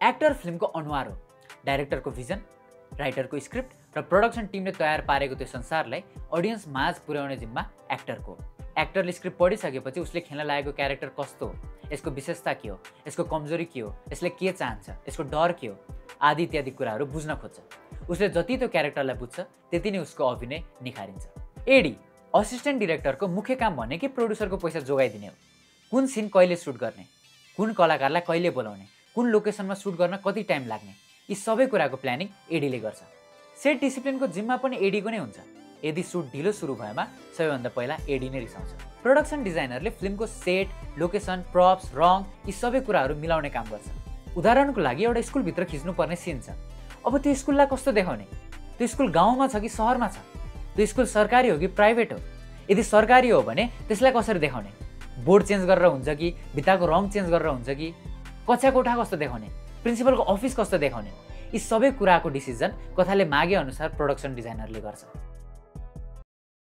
Actor फिल्मको अनुहार हो। डाइरेक्टरको भिजन, राइटरको स्क्रिप्ट र प्रोडक्सन टिमले तयार पारेको त्यो संसारलाई अडियन्स माझ पुर्याउने जिम्मा एक्टरको हो। एक्टरले स्क्रिप्ट पढिसकेपछि उसले खेल्न लागेको क्यारेक्टर कस्तो हो, यसको विशेषता के हो, यसको कमजोरी के हो, यसले के चाहन्छ, यसको डर के हो आदि इत्यादि कुराहरू बुझ्न खोज्छ। उसले जति त्यो क्यारेक्टरलाई बुझ्छ त्यति नै उसको अभिनय निखारिन्छ। एडी असिस्टेन्ट डिरेक्टरको मुख्य काम भनेकै प्रोड्युसरको पैसा जोगाइदिने हो। कुन सिन कहिले सुट गर्ने, कुन कलाकारलाई कहिले बोलाउने, कुन लोकेसनमा सुट गर्न कति टाइम लाग्ने, यी सबै कुराको प्लानिङ एडीले गर्छ। सेट डिसिप्लिनको जिम्मा पनि एडीको नै हुन्छ। यदि सुट ढिलो सुरु भएमा सबैभन्दा पहिला एडी नै रिसाउँछ। प्रोडक्सन डिजाइनरले फिल्मको सेट, लोकेसन, प्रप्स, रङ यी सबै कुराहरू मिलाउने काम गर्छ। उदाहरणको लागि एउटा स्कुलभित्र खिच्नुपर्ने सिन छ। अब त्यो स्कुललाई कस्तो देखाउने? त्यो स्कुल गाउँमा छ कि सहरमा छ? त्यो स्कुल सरकारी हो कि प्राइभेट हो? यदि सरकारी हो भने त्यसलाई कसरी देखाउने? बोर्ड चेन्ज गरेर हुन्छ कि भित्ताको रङ चेन्ज गरेर हुन्छ कि कक्षा कोठा कस्तो देखाउने, प्रिन्सिपलको अफिस कस्तो देखाउने, यी सबै कुराको डिसिजन कथाले मागे अनुसार प्रोडक्सन डिजाइनरले गर्छ।